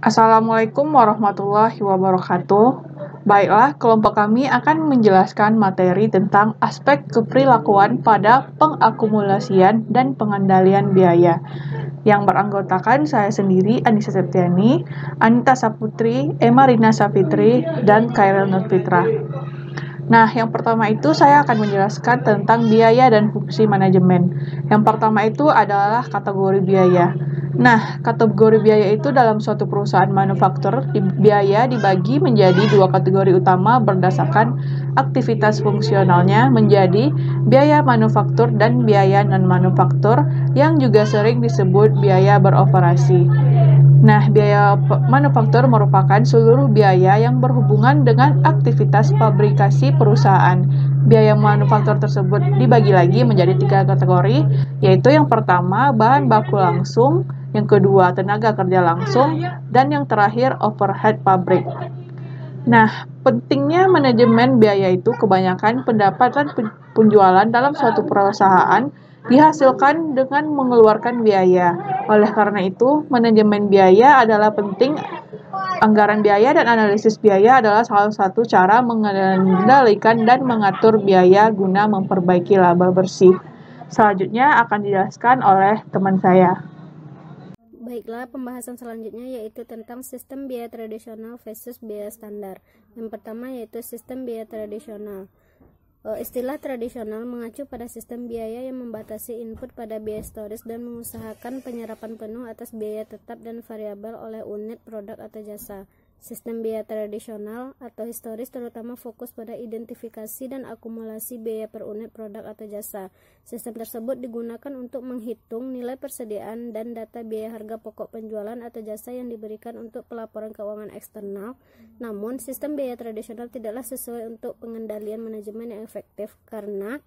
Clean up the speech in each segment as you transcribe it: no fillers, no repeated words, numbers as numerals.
Assalamualaikum warahmatullahi wabarakatuh. Baiklah, kelompok kami akan menjelaskan materi tentang aspek keperilakuan pada pengakumulasian dan pengendalian biaya yang beranggotakan saya sendiri, Anissa Septiani, Anita Saputri, Emma Rina Safitri, dan Khairil Nurfitra. Nah, yang pertama itu saya akan menjelaskan tentang biaya dan fungsi manajemen. Yang pertama itu adalah kategori biaya. Nah, kategori biaya itu dalam suatu perusahaan manufaktur, biaya dibagi menjadi dua kategori utama berdasarkan aktivitas fungsionalnya menjadi biaya manufaktur dan biaya non-manufaktur yang juga sering disebut biaya beroperasi. Nah, biaya manufaktur merupakan seluruh biaya yang berhubungan dengan aktivitas fabrikasi perusahaan. Biaya manufaktur tersebut dibagi lagi menjadi tiga kategori, yaitu yang pertama bahan baku langsung, yang kedua tenaga kerja langsung, dan yang terakhir overhead pabrik. Nah, pentingnya manajemen biaya itu kebanyakan pendapatan penjualan dalam suatu perusahaan dihasilkan dengan mengeluarkan biaya. Oleh karena itu, manajemen biaya adalah penting. Anggaran biaya dan analisis biaya adalah salah satu cara mengendalikan dan mengatur biaya guna memperbaiki laba bersih. Selanjutnya akan dijelaskan oleh teman saya. Baiklah, pembahasan selanjutnya yaitu tentang sistem biaya tradisional versus biaya standar. Yang pertama yaitu sistem biaya tradisional. Istilah tradisional mengacu pada sistem biaya yang membatasi input pada biaya historis dan mengusahakan penyerapan penuh atas biaya tetap dan variabel oleh unit produk atau jasa. Sistem biaya tradisional atau historis terutama fokus pada identifikasi dan akumulasi biaya per unit produk atau jasa. Sistem tersebut digunakan untuk menghitung nilai persediaan dan data biaya harga pokok penjualan atau jasa yang diberikan untuk pelaporan keuangan eksternal. Namun, sistem biaya tradisional tidaklah sesuai untuk pengendalian manajemen yang efektif karena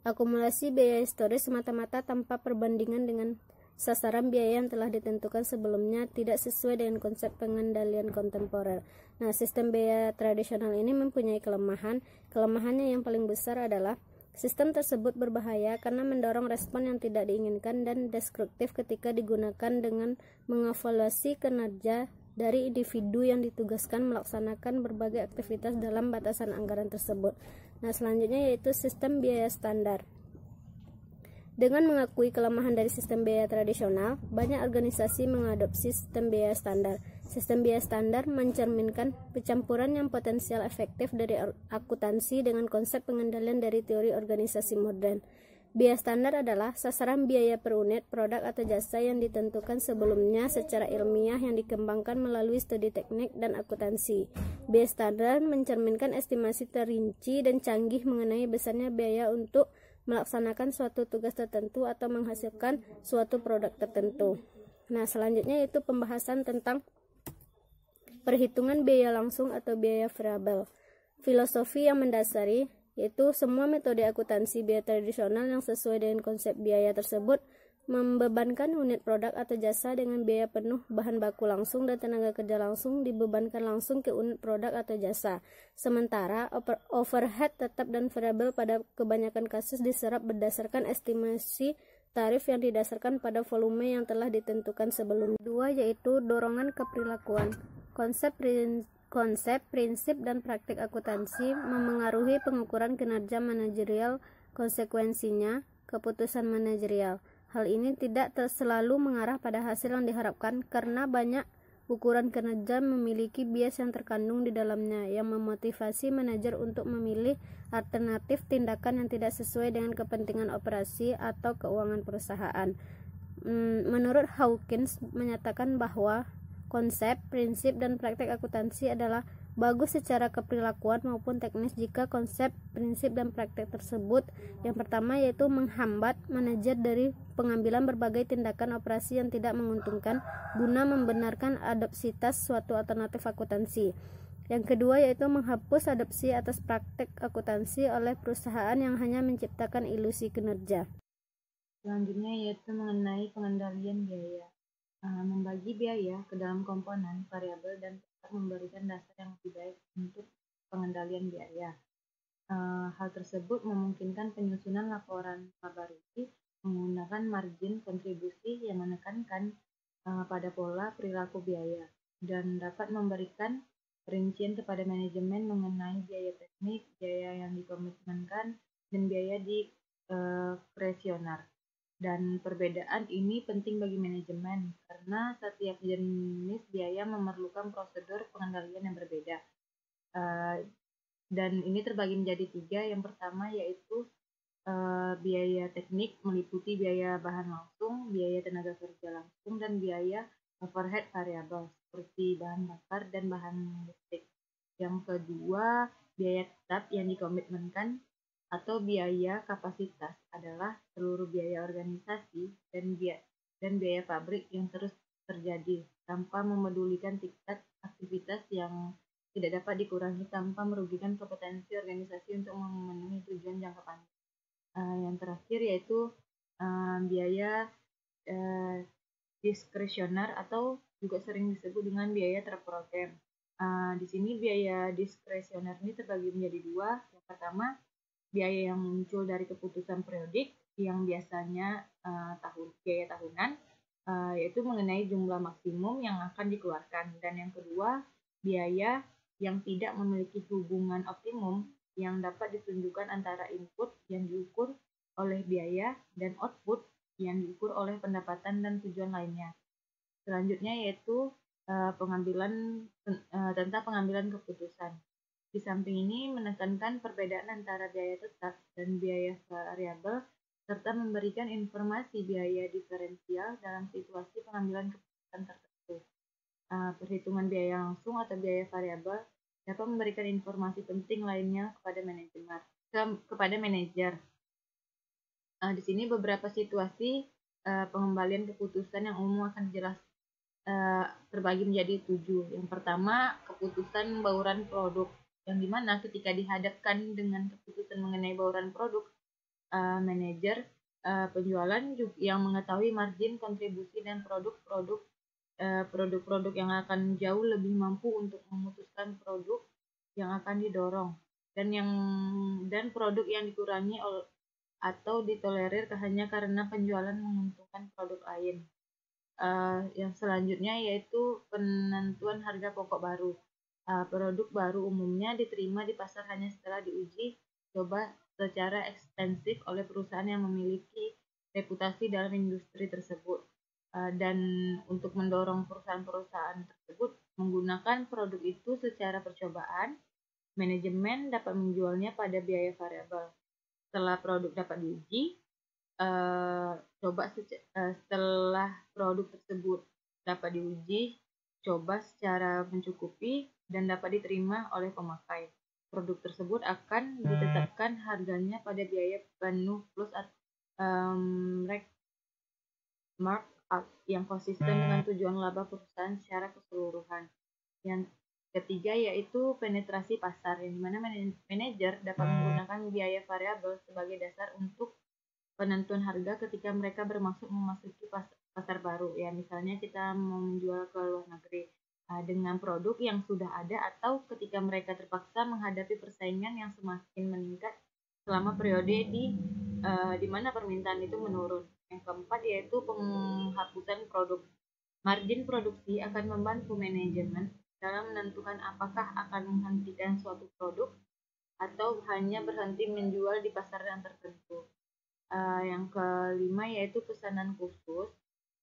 akumulasi biaya historis semata-mata tanpa perbandingan dengan sasaran biaya yang telah ditentukan sebelumnya tidak sesuai dengan konsep pengendalian kontemporer. Nah, sistem biaya tradisional ini mempunyai kelemahan. Kelemahannya yang paling besar adalah sistem tersebut berbahaya karena mendorong respon yang tidak diinginkan dan destruktif ketika digunakan dengan mengevaluasi kinerja dari individu yang ditugaskan melaksanakan berbagai aktivitas dalam batasan anggaran tersebut. Nah, selanjutnya yaitu sistem biaya standar. Dengan mengakui kelemahan dari sistem biaya tradisional, banyak organisasi mengadopsi sistem biaya standar. Sistem biaya standar mencerminkan pencampuran yang potensial efektif dari akuntansi dengan konsep pengendalian dari teori organisasi modern. Biaya standar adalah sasaran biaya per unit produk atau jasa yang ditentukan sebelumnya secara ilmiah yang dikembangkan melalui studi teknik dan akuntansi. Biaya standar mencerminkan estimasi terinci dan canggih mengenai besarnya biaya untuk melaksanakan suatu tugas tertentu atau menghasilkan suatu produk tertentu. Nah, selanjutnya yaitu pembahasan tentang perhitungan biaya langsung atau biaya variabel. Filosofi yang mendasari yaitu semua metode akuntansi biaya tradisional yang sesuai dengan konsep biaya tersebut membebankan unit produk atau jasa dengan biaya penuh bahan baku langsung dan tenaga kerja langsung dibebankan langsung ke unit produk atau jasa. Sementara overhead tetap dan variabel pada kebanyakan kasus diserap berdasarkan estimasi tarif yang didasarkan pada volume yang telah ditentukan sebelumnya. Dua yaitu dorongan keperilakuan. Konsep, prinsip, dan praktik akuntansi memengaruhi pengukuran kinerja manajerial, konsekuensinya keputusan manajerial. Hal ini tidak selalu mengarah pada hasil yang diharapkan karena banyak ukuran kinerja memiliki bias yang terkandung di dalamnya yang memotivasi manajer untuk memilih alternatif tindakan yang tidak sesuai dengan kepentingan operasi atau keuangan perusahaan. Menurut Hawkins menyatakan bahwa konsep, prinsip, dan praktek akuntansi adalah bagus secara keperilakuan maupun teknis jika konsep, prinsip, dan praktek tersebut yang pertama yaitu menghambat manajer dari pengambilan berbagai tindakan operasi yang tidak menguntungkan guna membenarkan adopsitas suatu alternatif akuntansi. Yang kedua yaitu menghapus adopsi atas praktek akuntansi oleh perusahaan yang hanya menciptakan ilusi kinerja. Selanjutnya yaitu mengenai pengendalian biaya. Membagi biaya ke dalam komponen, variabel, dan memberikan dasar yang lebih baik untuk pengendalian biaya. Hal tersebut memungkinkan penyusunan laporan laba rugi menggunakan margin kontribusi yang menekankan pada pola perilaku biaya dan dapat memberikan perincian kepada manajemen mengenai biaya teknik, biaya yang dikomitmenkan, dan biaya diskresioner. Dan perbedaan ini penting bagi manajemen karena setiap jenis biaya memerlukan prosedur pengendalian yang berbeda. Dan ini terbagi menjadi 3. Yang pertama yaitu biaya teknik meliputi biaya bahan langsung, biaya tenaga kerja langsung, dan biaya overhead variabel seperti bahan bakar dan bahan listrik. Yang kedua, biaya tetap yang dikomitmenkan atau biaya kapasitas adalah seluruh biaya organisasi dan biaya pabrik yang terus terjadi tanpa memedulikan tingkat aktivitas yang tidak dapat dikurangi tanpa merugikan kompetensi organisasi untuk memenuhi tujuan jangka panjang. Yang terakhir yaitu biaya diskresioner atau juga sering disebut dengan biaya terprogram. Di sini biaya diskresioner ini terbagi menjadi 2. Yang pertama, biaya yang muncul dari keputusan periodik yang biasanya biaya tahunan, yaitu mengenai jumlah maksimum yang akan dikeluarkan. Dan yang kedua, biaya yang tidak memiliki hubungan optimum yang dapat ditunjukkan antara input yang diukur oleh biaya dan output yang diukur oleh pendapatan dan tujuan lainnya. Selanjutnya yaitu tentang pengambilan keputusan. Di samping ini menekankan perbedaan antara biaya tetap dan biaya variabel serta memberikan informasi biaya diferensial dalam situasi pengambilan keputusan tertentu. Perhitungan biaya langsung atau biaya variabel dapat memberikan informasi penting lainnya kepada manajer. Di sini beberapa situasi pengembalian keputusan yang umum akan terbagi menjadi 7. Yang pertama, keputusan bauran produk, yang dimana ketika dihadapkan dengan keputusan mengenai bauran produk, manajer penjualan yang mengetahui margin kontribusi dan produk-produk yang akan jauh lebih mampu untuk memutuskan produk yang akan didorong dan produk yang dikurangi atau ditolerir hanya karena penjualan menguntungkan produk lain. Yang selanjutnya yaitu penentuan harga pokok baru. Produk baru umumnya diterima di pasar hanya setelah diuji coba secara ekstensif oleh perusahaan yang memiliki reputasi dalam industri tersebut. Dan untuk mendorong perusahaan-perusahaan tersebut menggunakan produk itu secara percobaan, manajemen dapat menjualnya pada biaya variabel. Setelah produk dapat diuji, setelah produk tersebut dapat diuji coba secara mencukupi dan dapat diterima oleh pemakai, produk tersebut akan ditetapkan harganya pada biaya penuh plus markup yang konsisten dengan tujuan laba perusahaan secara keseluruhan. Yang ketiga yaitu penetrasi pasar, yang dimana manajer dapat menggunakan biaya variabel sebagai dasar untuk penentuan harga ketika mereka bermaksud memasuki pasar baru. Ya, misalnya kita mau menjual ke luar negeri dengan produk yang sudah ada, atau ketika mereka terpaksa menghadapi persaingan yang semakin meningkat selama periode di mana permintaan itu menurun. Yang keempat yaitu penghapusan produk. Margin produksi akan membantu manajemen dalam menentukan apakah akan menghentikan suatu produk atau hanya berhenti menjual di pasar yang tertentu. Yang kelima yaitu pesanan khusus,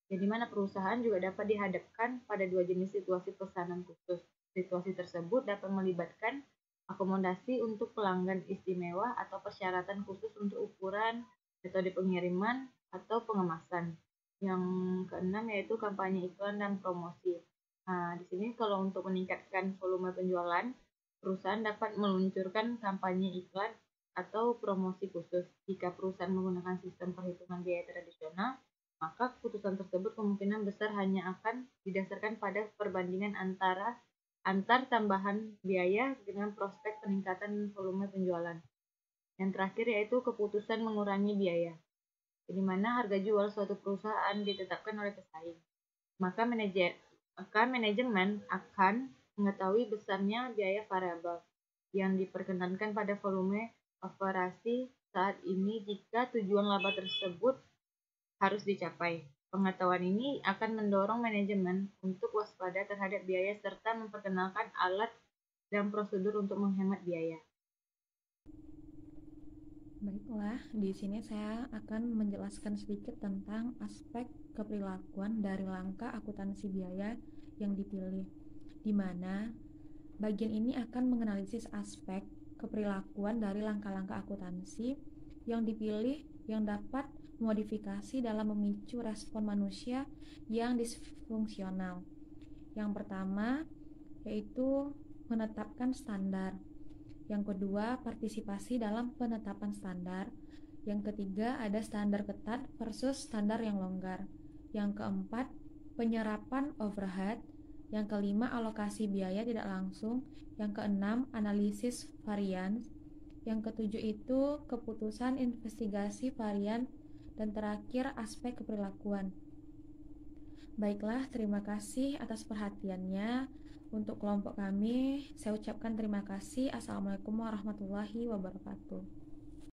di mana perusahaan juga dapat dihadapkan pada 2 jenis situasi pesanan khusus. Situasi tersebut dapat melibatkan akomodasi untuk pelanggan istimewa atau persyaratan khusus untuk ukuran, metode pengiriman, atau pengemasan. Yang keenam yaitu kampanye iklan dan promosi. Di sini kalau untuk meningkatkan volume penjualan, perusahaan dapat meluncurkan kampanye iklan atau promosi khusus. Jika perusahaan menggunakan sistem perhitungan biaya tradisional, maka keputusan tersebut kemungkinan besar hanya akan didasarkan pada perbandingan antar tambahan biaya dengan prospek peningkatan volume penjualan. Yang terakhir yaitu keputusan mengurangi biaya, di mana harga jual suatu perusahaan ditetapkan oleh pesaing. Maka manajemen akan mengetahui besarnya biaya variabel yang diperkenankan pada volume operasi saat ini jika tujuan laba tersebut harus dicapai. Pengetahuan ini akan mendorong manajemen untuk waspada terhadap biaya serta memperkenalkan alat dan prosedur untuk menghemat biaya. Baiklah, di sini saya akan menjelaskan sedikit tentang aspek keperilakuan dari langkah akuntansi biaya yang dipilih, di mana bagian ini akan menganalisis aspek keperilakuan dari langkah-langkah akuntansi yang dipilih yang dapat memodifikasi dalam memicu respon manusia yang disfungsional. Yang pertama yaitu menetapkan standar. Yang kedua, partisipasi dalam penetapan standar. Yang ketiga, ada standar ketat versus standar yang longgar. Yang keempat, penyerapan overhead. Yang kelima, alokasi biaya tidak langsung. Yang keenam, analisis varian. Yang ketujuh itu keputusan investigasi varian. Dan terakhir, aspek keperilakuan. Baiklah, terima kasih atas perhatiannya. Untuk kelompok kami, saya ucapkan terima kasih. Assalamualaikum warahmatullahi wabarakatuh.